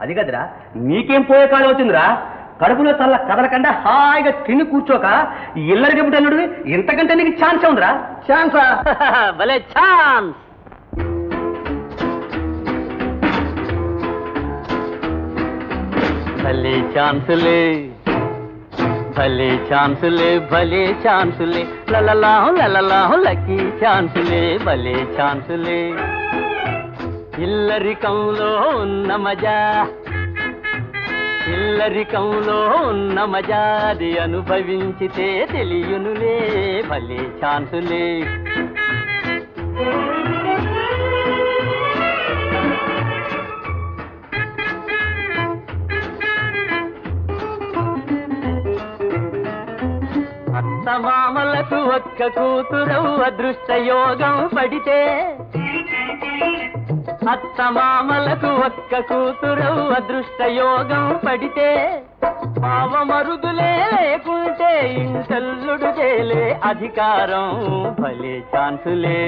అది కదరా నీకేం పోయే కాలం వచ్చిందిరా కడుపులో చల్ల కదలకుండా హాయిగా తిని కూర్చోక ఇల్లరికి పుట్టనుడు ఇంతకంటే నీకు ఛాన్స్ ఉందిరా ఛాన్సా భలే ఛాన్స్ భలే ఛాన్సులే భలే ఛాన్సులే భలే ఛాన్సులే లలలాహు లక్కీ ఛాన్సులే భలే ఛాన్సులే ఇల్లరికంలో ఉన్న మజా ఇల్లరికంలో ఉన్న మజాది అనుభవించితే తెలియనులే భలే ఛాన్సులే అత్తమామలకు ఒక్క కూతురవు అదృష్ట యోగం పడితే అత్తమామలకు ఒక్క కూతురవు అదృష్ట యోగం పడితే పావమరుదులే లేకుంటే ఇంటల్లుడు చేలే అధికారం భలే ఛాన్సులే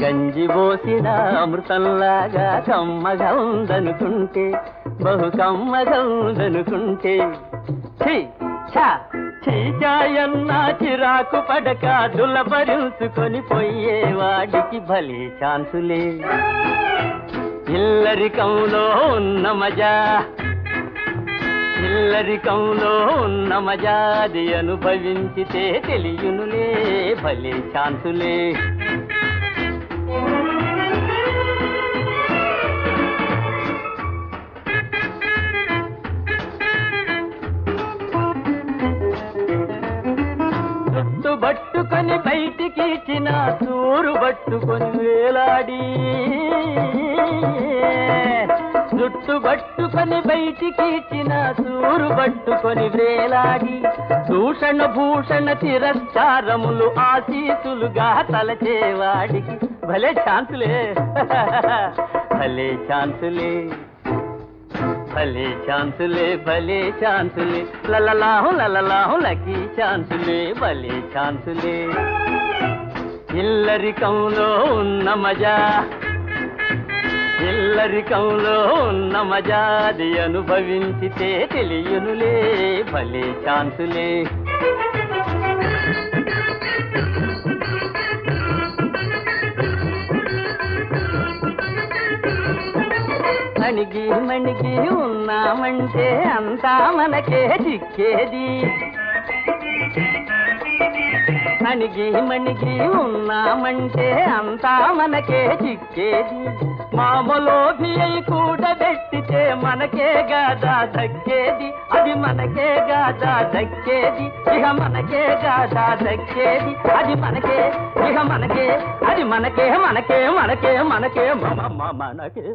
గంజి పోసిన అమృతంలాగా కమ్మగా ఉందనుకుంటే బహు కమ్మగా ఉందనుకుంటే చీచాయన్నా చిరాకు పడక దులపరుచుకొని పోయేవాడికి భలే ఛాన్సులే ఇల్లరికంలో ఉన్న మజా ఇల్లరికంలో ఉన్న మజాది అనుభవించితే తెలియనులే భలే ఛాన్సులే పట్టుకొని బయటికి ఇచ్చిన సూరు పట్టుకొని వేలాడి జుట్టు పట్టుకొని బయటికి ఇచ్చిన సూరు పట్టుకొని వేలాడి దూషణ భూషణ తిరస్కారములు ఆశీసులుగా తలచేవాడికి భలే ఛాన్సులే భలే ఛాన్సులే భలే ఛాన్సులే భలే ఛాన్సులే లలలాహు లక్కీ ఛాన్సులే భలే ఛాన్సులే ఇల్లరికంలో ఉన్న మజా ఇల్లరికంలో ఉన్న మజాది అనుభవించితే తెలియనులే భలే ఛాన్సులే మణిగి మణిగి ఉన్నామంటే అంతా మనకే చిక్కేది మణిగి మణిగి ఉన్నామంటే అంతా మనకే చిక్కేది మామలోభి అయి కూడబెట్టితే మనకే గాదా దక్కేది అది మనకే గాదా దక్కేది ఇహ మనకే గాదా దక్కేది అది మనకే ఇహ మనకే అది మనకే మనకే మనకే మనకే మనకే